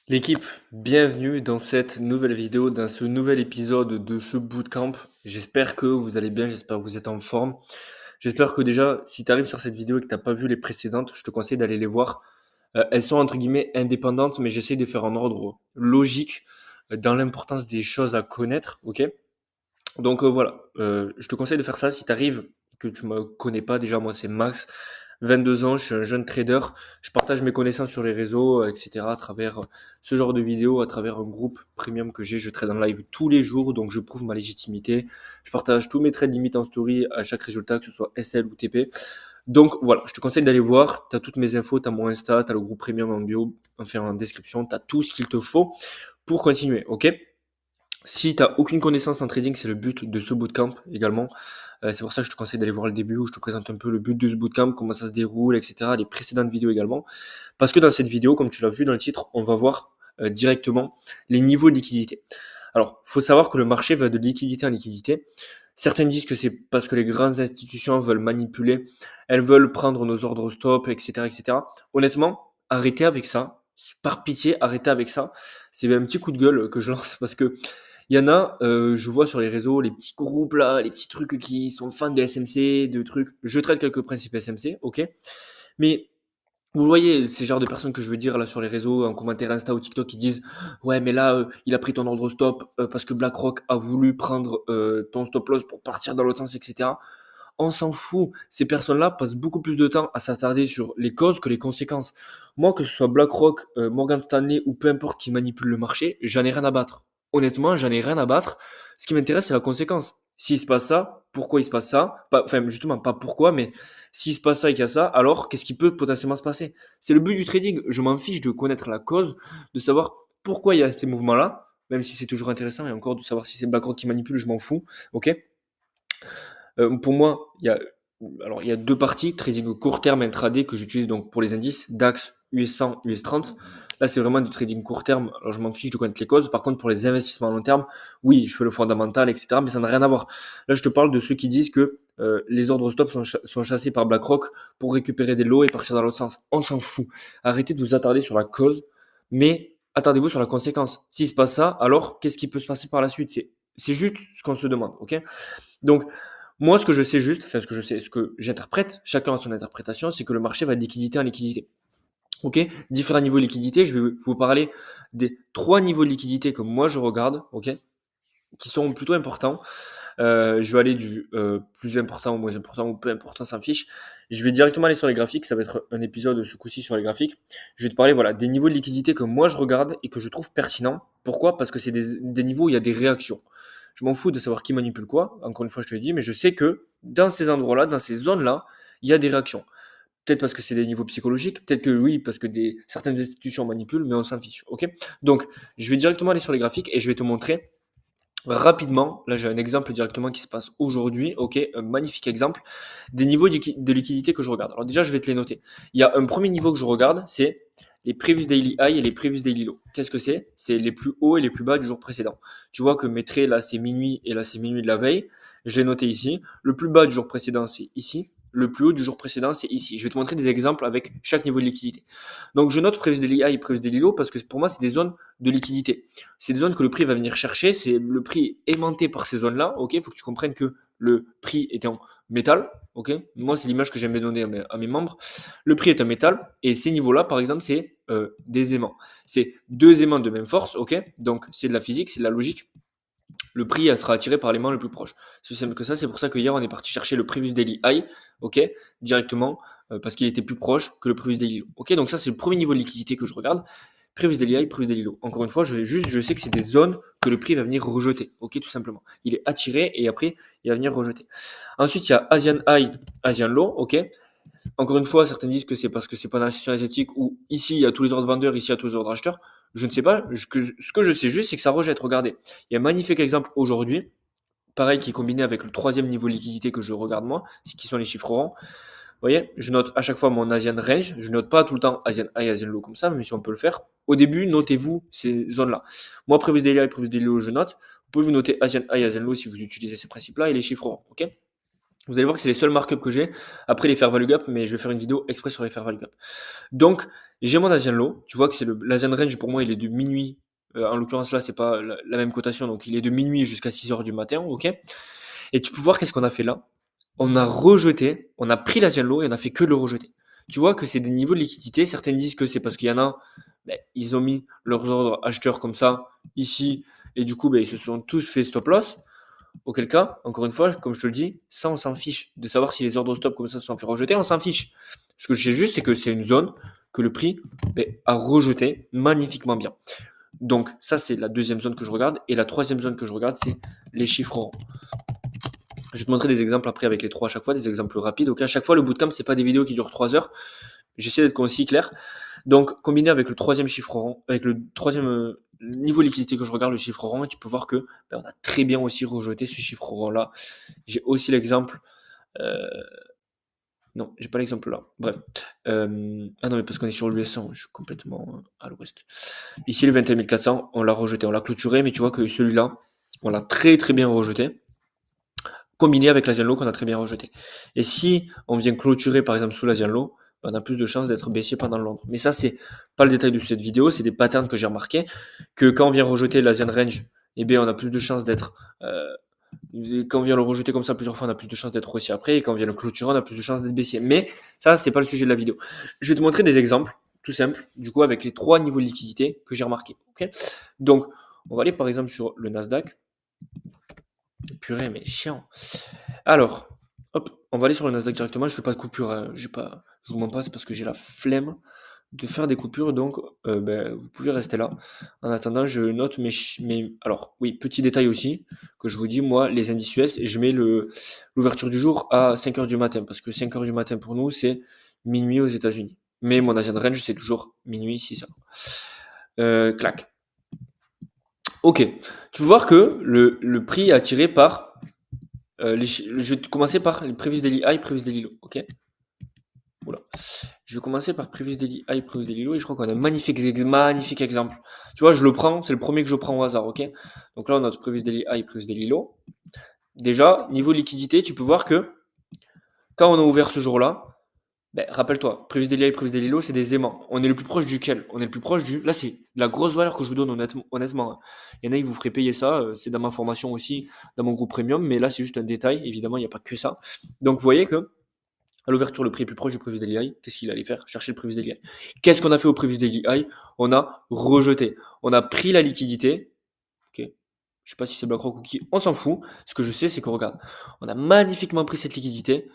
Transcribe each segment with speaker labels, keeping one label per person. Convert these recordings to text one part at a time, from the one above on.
Speaker 1: L'équipe, bienvenue dans cette nouvelle vidéo, dans ce nouvel épisode de ce bootcamp. J'espère que vous allez bien, j'espère que vous êtes en forme. J'espère que déjà, si tu arrives sur cette vidéo et que tu n'as pas vu les précédentes, je te conseille d'aller les voir. Elles sont entre guillemets indépendantes, mais j'essaie de faire un ordre logique dans l'importance des choses à connaître, ok? Donc voilà, je te conseille de faire ça si tu arrives, que tu me connais pas déjà, moi c'est Max, 22 ans, je suis un jeune trader, je partage mes connaissances sur les réseaux, etc. à travers ce genre de vidéos, à travers un groupe premium que j'ai, je trade en live tous les jours, donc je prouve ma légitimité, je partage tous mes trades limite en story à chaque résultat, que ce soit SL ou TP. Donc voilà, je te conseille d'aller voir, tu as toutes mes infos, tu as mon Insta, tu as le groupe premium en bio, enfin en description, tu as tout ce qu'il te faut pour continuer, ok? Si tu n'as aucune connaissance en trading, c'est le but de ce bootcamp également. C'est pour ça que je te conseille d'aller voir le début où je te présente un peu le but de ce bootcamp, comment ça se déroule, etc. Les précédentes vidéos également. Parce que dans cette vidéo, comme tu l'as vu dans le titre, on va voir directement les niveaux de liquidité. Alors, faut savoir que le marché va de liquidité en liquidité. Certains disent que c'est parce que les grandes institutions veulent manipuler, elles veulent prendre nos ordres stop, etc., etc. Honnêtement, arrêtez avec ça. Par pitié, arrêtez avec ça. C'est un petit coup de gueule que je lance parce que il y en a, je vois sur les réseaux, les petits groupes là, les petits trucs qui sont fans de SMC, de trucs. Je traite quelques principes SMC, ok. Mais vous voyez, ces genres de personnes que je veux dire là sur les réseaux, en commentaire Insta ou TikTok, qui disent ouais, mais là, il a pris ton ordre stop parce que BlackRock a voulu prendre ton stop loss pour partir dans l'autre sens, etc. On s'en fout. Ces personnes-là passent beaucoup plus de temps à s'attarder sur les causes que les conséquences. Moi, que ce soit BlackRock, Morgan Stanley ou peu importe qui manipule le marché, j'en ai rien à battre. Honnêtement, j'en ai rien à battre. Ce qui m'intéresse, c'est la conséquence. S'il se passe ça, pourquoi il se passe ça? Enfin, justement, pas pourquoi, mais s'il se passe ça et qu'il y a ça, alors qu'est-ce qui peut potentiellement se passer? C'est le but du trading. Je m'en fiche de connaître la cause, de savoir pourquoi il y a ces mouvements-là, même si c'est toujours intéressant, et encore de savoir si c'est BlackRock qui manipule, je m'en fous. Ok? Pour moi, il y a deux parties, trading court terme intraday que j'utilise donc pour les indices, DAX, US 100, US 30. Là, c'est vraiment du trading court terme. Alors, je m'en fiche de connaître les causes. Par contre, pour les investissements à long terme, oui, je fais le fondamental, etc. Mais ça n'a rien à voir. Là, je te parle de ceux qui disent que les ordres stop sont chassés par BlackRock pour récupérer des lots et partir dans l'autre sens. On s'en fout. Arrêtez de vous attarder sur la cause, mais attardez-vous sur la conséquence. S'il se passe ça, alors qu'est-ce qui peut se passer par la suite? C'est juste ce qu'on se demande, ok? Donc, moi, ce que je sais juste, enfin ce que je sais, ce que j'interprète, chacun a son interprétation, c'est que le marché va de liquidité en liquidité. Ok? Différents niveaux de liquidité, je vais vous parler des trois niveaux de liquidité que moi je regarde, ok? Qui sont plutôt importants. Je vais aller du plus important au moins important ou peu important, ça s'en fiche. Je vais directement aller sur les graphiques, ça va être un épisode ce coup-ci sur les graphiques. Je vais te parler voilà, des niveaux de liquidité que moi je regarde et que je trouve pertinents. Pourquoi? Parce que c'est des niveaux où il y a des réactions. Je m'en fous de savoir qui manipule quoi, encore une fois je te l'ai dit, mais je sais que dans ces endroits-là, dans ces zones-là, il y a des réactions. Peut-être parce que c'est des niveaux psychologiques, peut-être que oui, parce que certaines institutions manipulent, mais on s'en fiche. Ok? Donc, je vais directement aller sur les graphiques et je vais te montrer rapidement, là j'ai un exemple directement qui se passe aujourd'hui, ok, un magnifique exemple, des niveaux de liquidité que je regarde. Alors déjà, je vais te les noter. Il y a un premier niveau que je regarde, c'est les previous daily high et les previous daily low. Qu'est-ce que c'est? C'est les plus hauts et les plus bas du jour précédent. Tu vois que mes traits, là c'est minuit et là c'est minuit de la veille. Je l'ai noté ici. Le plus bas du jour précédent, c'est ici. Le plus haut du jour précédent, c'est ici. Je vais te montrer des exemples avec chaque niveau de liquidité. Donc je note previous daily high et previous daily low parce que pour moi, c'est des zones de liquidité. C'est des zones que le prix va venir chercher. C'est le prix aimanté par ces zones-là. Ok, il faut que tu comprennes que le prix est en métal. Ok, moi c'est l'image que j'aime bien donner à mes membres. Le prix est un métal et ces niveaux-là, par exemple, c'est des aimants. C'est deux aimants de même force. Ok, donc c'est de la physique, c'est de la logique. Le prix sera attiré par l'aimant le plus proche. C'est aussi simple que ça. C'est pour ça que hier on est parti chercher le previous daily high. Ok, directement parce qu'il était plus proche que le previous daily low. Ok, donc ça c'est le premier niveau de liquidité que je regarde. Previous daily high, previous daily low. Encore une fois, je sais que c'est des zones que le prix va venir rejeter. Ok, tout simplement. Il est attiré et après, il va venir rejeter. Ensuite, il y a Asian high, Asian low. Ok. Encore une fois, certains disent que c'est parce que c'est pas dans la session asiatique où ici, il y a tous les ordres vendeurs, ici, il y a tous les ordres acheteurs. Je ne sais pas. Ce que je sais juste, c'est que ça rejette. Regardez. Il y a un magnifique exemple aujourd'hui. Pareil, qui est combiné avec le troisième niveau de liquidité que je regarde moi, qui sont les chiffres ronds. Vous voyez, je note à chaque fois mon Asian range. Je note pas tout le temps Asian high, Asian low comme ça, même si on peut le faire. Au début, notez-vous ces zones-là. Moi, previous daily high, previous daily low, je note. Vous pouvez vous noter Asian high, Asian low si vous utilisez ces principes-là et les chiffres ronds. Ok? Vous allez voir que c'est les seuls markups que j'ai. Après les fair value gap, mais je vais faire une vidéo exprès sur les fair value gap. Donc, j'ai mon Asian Low. Tu vois que c'est l'Asian Range pour moi, il est de minuit. En l'occurrence, là, c'est pas la même cotation. Donc, il est de minuit jusqu'à 6 heures du matin. OK. Et tu peux voir qu'est-ce qu'on a fait là. On a rejeté, on a pris l'Asian Low et on a fait que le rejeter. Tu vois que c'est des niveaux de liquidité. Certains disent que c'est parce qu'il y en a, ben, ils ont mis leurs ordres acheteurs comme ça, ici. Et du coup, ben, ils se sont tous fait stop loss. Auquel cas, encore une fois, comme je te le dis, ça on s'en fiche. De savoir si les ordres stop comme ça se sont fait rejeter, on s'en fiche. Ce que je sais juste, c'est que c'est une zone que le prix a rejeté magnifiquement bien. Donc ça, c'est la deuxième zone que je regarde. Et la troisième zone que je regarde, c'est les chiffres ronds. Je vais te montrer des exemples après avec les trois à chaque fois, des exemples rapides. Donc à chaque fois, le bootcamp, c'est pas des vidéos qui durent 3 heures. J'essaie d'être concis, clair. Donc combiné avec le troisième chiffre rond, avec le troisième niveau de liquidité que je regarde, le chiffre rond, et tu peux voir que on a très bien aussi rejeté ce chiffre rond là. J'ai aussi l'exemple. Non, j'ai pas l'exemple là. Bref. Ah non, mais parce qu'on est sur l'US100, je suis complètement à l'ouest. Ici, le 21 400, on l'a rejeté, on l'a clôturé, mais tu vois que celui-là, on l'a très très bien rejeté, combiné avec l'Asian Low qu'on a très bien rejeté. Et si on vient clôturer par exemple sous l'Asian Low, on a plus de chances d'être baissier pendant Londres. Mais ça, c'est pas le détail de cette vidéo, c'est des patterns que j'ai remarqué, que quand on vient rejeter l'Asian Range, eh bien, on a plus de chances d'être quand on vient le rejeter comme ça plusieurs fois, on a plus de chances d'être haussier après, et quand on vient le clôturer, on a plus de chances d'être baissier. Mais ça, c'est pas le sujet de la vidéo. Je vais te montrer des exemples, tout simples, du coup, avec les trois niveaux de liquidité que j'ai remarqués. Okay, donc, on va aller par exemple sur le Nasdaq. Purée, mais chiant. Alors, hop, on va aller sur le Nasdaq directement. Je fais pas de coupure, hein. Je vous mens pas, c'est parce que j'ai la flemme de faire des coupures, donc vous pouvez rester là. En attendant, je note mes... Alors, oui, petit détail aussi, que je vous dis, moi, les indices US, je mets l'ouverture du jour à 5h du matin, parce que 5h du matin pour nous, c'est minuit aux États-Unis. Mais mon Asian Range, c'est toujours minuit, 6h. Clac. Ok, tu peux voir que le prix est attiré par... je vais commencer par les Previous Daily High, Previous Daily Low, ok. Oula. Je vais commencer par Previous Daily High, Previous Daily Low, et je crois qu'on a un magnifique exemple. Tu vois, je le prends, c'est le premier que je prends au hasard, ok. Donc là, on a notre Previous Daily High, Previous Daily Low. Déjà, niveau liquidité, tu peux voir que quand on a ouvert ce jour-là, rappelle-toi, Previous Daily High, Previous Daily Low, c'est des aimants. On est le plus proche duquel? On est le plus proche du... Là, c'est la grosse valeur que je vous donne honnêtement. Hein. Il y en a, ils vous feraient payer ça, c'est dans ma formation aussi, dans mon groupe premium, mais là, c'est juste un détail, évidemment, il n'y a pas que ça. Donc, vous voyez que à l'ouverture, le prix est plus proche du Previous Daily High. Qu'est-ce qu'il allait faire? Chercher le Previous Daily High. Qu'est-ce qu'on a fait au Previous Daily High? On a rejeté. On a pris la liquidité. Ok. Je sais pas si c'est BlackRock ou qui. On s'en fout. Ce que je sais, c'est qu'on regarde. On a magnifiquement pris cette liquidité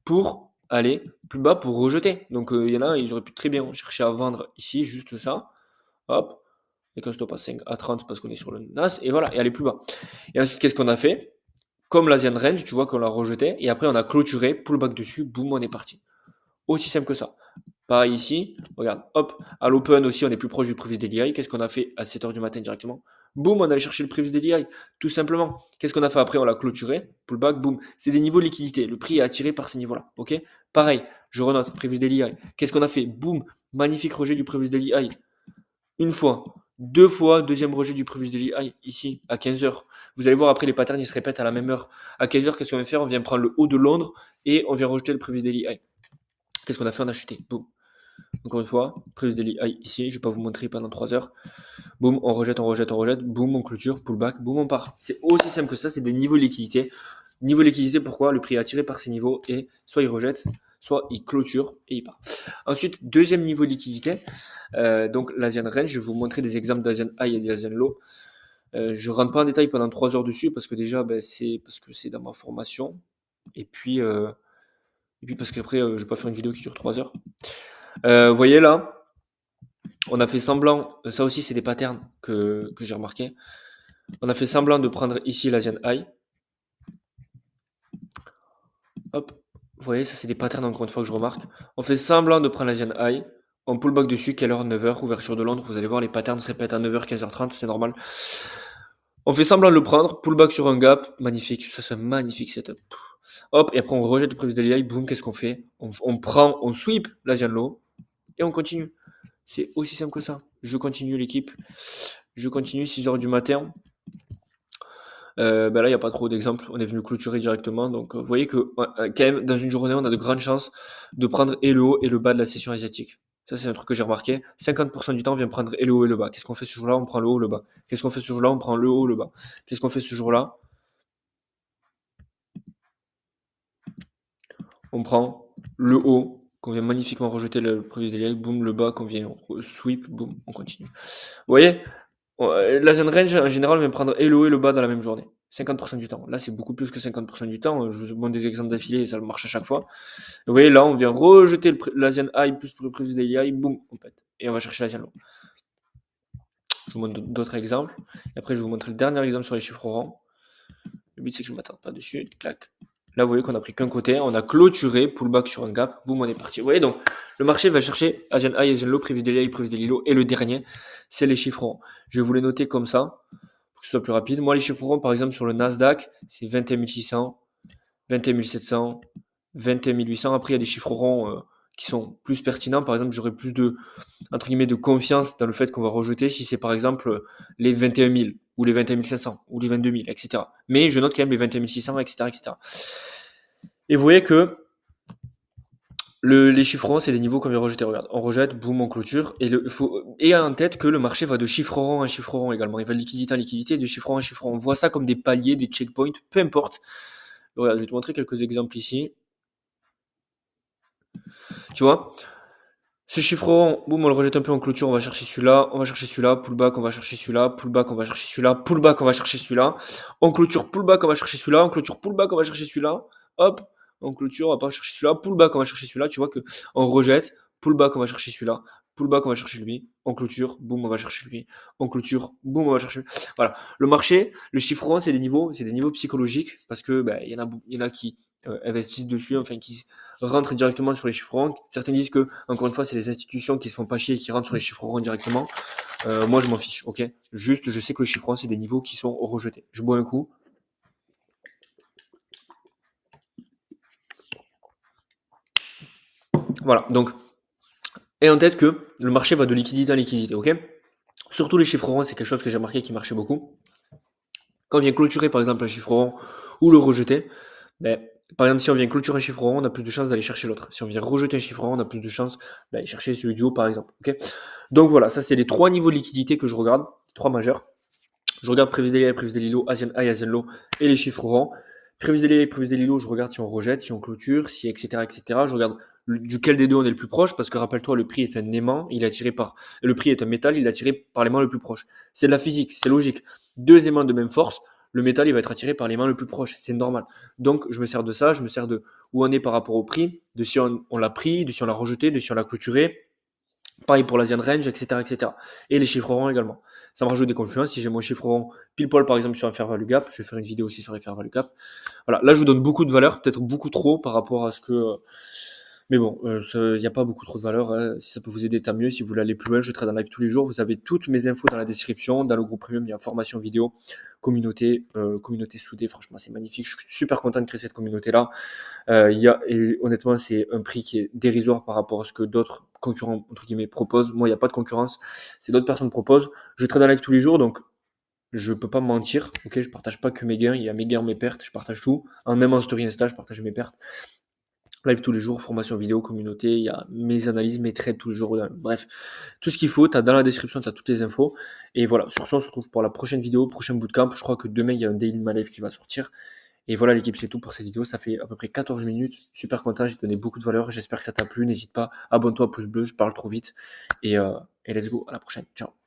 Speaker 1: pour aller plus bas pour rejeter. Donc il y en a, ils auraient pu très bien chercher à vendre ici, juste ça. Hop. Et qu'on stop à 5, à 30 parce qu'on est sur le NAS. Et voilà, et aller plus bas. Et ensuite, qu'est-ce qu'on a fait? Comme l'Asian Range, tu vois qu'on l'a rejeté. Et après, on a clôturé, pullback dessus, boum, on est parti. Aussi simple que ça. Pareil ici, regarde, hop, à l'open aussi, on est plus proche du Previous Daily High. Qu'est-ce qu'on a fait à 7h du matin directement? Boum, on allait chercher le Previous Daily High, tout simplement. Qu'est-ce qu'on a fait après? On l'a clôturé, pullback, boum. C'est des niveaux de liquidité. Le prix est attiré par ces niveaux-là. Ok? Pareil, je renote, Previous Daily High. Qu'est-ce qu'on a fait? Boum, magnifique rejet du Previous Daily High. Une fois, deux fois, deuxième rejet du Previous Daily High, ici, à 15h. Vous allez voir après, les patterns, ils se répètent à la même heure. À 15h, qu'est-ce qu'on vient faire? On vient prendre le haut de Londres et on vient rejeter le Previous Daily High. Qu'est-ce qu'on a fait? On a chuté. Boum. Encore une fois, Previous Daily High ici, je ne vais pas vous montrer pendant 3 heures. Boum, on rejette, boum, on clôture, pullback, boum, on part. C'est aussi simple que ça, c'est des niveaux de liquidité. Niveau de liquidité, pourquoi? Le prix est attiré par ces niveaux et soit il rejette, soit il clôture et il part. Ensuite, deuxième niveau de liquidité, donc l'Asian Range, je vais vous montrer des exemples d'Asian High et d'Asian Low. Je ne rentre pas en détail pendant 3 heures dessus parce que déjà, c'est parce que c'est dans ma formation. Et puis parce qu'après, je ne vais pas faire une vidéo qui dure 3 heures. Vous voyez là, on a fait semblant, ça aussi c'est des patterns que j'ai remarqué. On a fait semblant de prendre ici l'Asian High. Hop, vous voyez, ça c'est des patterns encore une fois que je remarque. On fait semblant de prendre l'Asian High. On pull back dessus, quelle heure? 9h, ouverture de Londres. Vous allez voir, les patterns se répètent à 9h, 15h30, c'est normal. On fait semblant de le prendre, pull back sur un gap, magnifique. Ça c'est un magnifique setup. Hop, et après on rejette le Previous Daily High, boum, qu'est-ce qu'on fait? On prend, on sweep l'Asian Low et on continue. C'est aussi simple que ça. Je continue l'équipe. Je continue 6h du matin. Là, il n'y a pas trop d'exemples. On est venu clôturer directement. Donc, vous voyez que quand même, dans une journée, on a de grandes chances de prendre et le haut et le bas de la session asiatique. Ça, c'est un truc que j'ai remarqué. 50% du temps, on vient prendre et le haut et le bas. Qu'est-ce qu'on fait ce jour-là? On prend le haut, le bas. Qu'est-ce qu'on fait ce jour-là? On prend le haut, le bas. Qu'est-ce qu'on fait ce jour-là? On prend le haut, qu'on vient magnifiquement rejeter le previous daily high, boum, le bas, qu'on vient sweep, boum, on continue. Vous voyez? La zone range, en général, vient prendre et le haut et le bas dans la même journée. 50% du temps. Là, c'est beaucoup plus que 50% du temps. Je vous montre des exemples d'affilée et ça marche à chaque fois. Vous voyez, là, on vient rejeter la zone high plus le previous daily high, boum, on pète. Et on va chercher la zone low. Je vous montre d'autres exemples. Et après, je vais vous montrer le dernier exemple sur les chiffres rangs. Le but, c'est que je ne m'attarde pas dessus. Clac. Là, vous voyez qu'on a pris qu'un côté. On a clôturé, pullback sur un gap. Boum, on est parti. Vous voyez, donc, le marché va chercher Asian High, Asian Low, Previous Daily High, Previous Daily Low. Et le dernier, c'est les chiffres ronds. Je vais vous les noter comme ça, pour que ce soit plus rapide. Moi, les chiffres ronds, par exemple, sur le Nasdaq, c'est 21 600, 21 700, 21 800. Après, il y a des chiffres ronds qui sont plus pertinents. Par exemple, j'aurais plus de, entre guillemets, de confiance dans le fait qu'on va rejeter si c'est, par exemple, les 21 000 ou les 21 500 ou les 22 000, etc. Mais je note quand même les 21 600, etc., etc. Et vous voyez que les chiffres ronds, c'est des niveaux qu'on vient rejeter. Regarde, on rejette, boum, on clôture. Et en tête que le marché va de chiffre rond à chiffre rond également. Il va de liquidité en liquidité, de chiffre rond à chiffre rond. On voit ça comme des paliers, des checkpoints, peu importe. Regarde, je vais te montrer quelques exemples ici. Tu vois, ce chiffre rond, boum, on le rejette un peu en clôture, on va chercher celui-là, on va chercher celui-là, pullback, on va chercher celui-là, pullback, on va chercher celui-là, pullback, on va chercher celui-là. On clôture, pullback, on va chercher celui-là, on clôture, pullback, on va chercher celui-là. Hop, on clôture, on va pas chercher celui-là, pullback, on va chercher celui-là. Tu vois que on rejette, pullback, on va chercher celui-là, pullback, on va chercher lui, on clôture, boum, on va chercher lui, on clôture, boum, on va chercher lui. Voilà. Le marché, le chiffre rond, c'est des niveaux psychologiques parce que il y en a qui investissent dessus, enfin qui rentrent directement sur les chiffres ronds. Certains disent que, encore une fois, c'est les institutions qui se font pas chier et qui rentrent sur les chiffres ronds directement. Moi, je m'en fiche, ok. Juste, je sais que les chiffres ronds, c'est des niveaux qui sont rejetés. Je bois un coup. Voilà, donc, et en tête que le marché va de liquidité en liquidité, ok. Surtout les chiffres ronds, c'est quelque chose que j'ai remarqué qui marchait beaucoup. Quand on vient clôturer, par exemple, un chiffre rond ou le rejeter, par exemple, si on vient clôturer un chiffre rond, on a plus de chances d'aller chercher l'autre. Si on vient rejeter un chiffre rond, on a plus de chances d'aller chercher celui du haut, par exemple. Okay, donc voilà, ça c'est les trois niveaux de liquidité que je regarde, trois majeurs. Je regarde Previous Daily High, Previous Daily Low, Asian High, Asian Low et les chiffres ronds. Previous Daily High, Previous Daily Low, je regarde si on rejette, si on clôture, si etc. etc. Je regarde duquel des deux on est le plus proche, parce que rappelle-toi, le prix est un aimant, il est attiré par. Le prix est un métal, il est attiré par l'aimant le plus proche. C'est de la physique, c'est logique. Deux aimants de même force, le métal il va être attiré par l'aimant le plus proche, c'est normal. Donc je me sers de ça, je me sers de où on est par rapport au prix, de si on l'a pris, de si on l'a rejeté, de si on l'a clôturé. Pareil pour l'Asian Range, etc., etc. Et les chiffres ronds également. Ça me rajoute des confluences. Si j'ai mon chiffre rond pile poil, par exemple, sur un fair value gap, je vais faire une vidéo aussi sur les fair value gap. Voilà, là, je vous donne beaucoup de valeur, peut-être beaucoup trop par rapport à ce que. Mais bon, il n'y a pas beaucoup trop de valeur. Hein. Si ça peut vous aider, tant mieux. Si vous voulez aller plus loin, je trade en live tous les jours. Vous avez toutes mes infos dans la description. Dans le groupe premium, il y a formation vidéo, communauté soudée. Franchement, c'est magnifique. Je suis super content de créer cette communauté-là. Et honnêtement, c'est un prix qui est dérisoire par rapport à ce que d'autres concurrents, entre guillemets, proposent. Moi, il n'y a pas de concurrence. C'est d'autres personnes proposent. Je trade en live tous les jours, donc je peux pas me mentir. Ok, je partage pas que mes gains. Il y a mes gains, mes pertes. Je partage tout. Même en story Insta, je partage mes pertes. Live tous les jours, formation vidéo, communauté, il y a mes analyses, mes trades tous les jours. Bref, tout ce qu'il faut, dans la description, tu as toutes les infos. Et voilà, sur ce, on se retrouve pour la prochaine vidéo, prochain bootcamp. Je crois que demain, il y a un daily my life qui va sortir. Et voilà l'équipe, c'est tout pour cette vidéo. Ça fait à peu près 14 minutes. Super content, j'ai donné beaucoup de valeur. J'espère que ça t'a plu. N'hésite pas, abonne-toi, pouce bleu, je parle trop vite. Et let's go, à la prochaine. Ciao.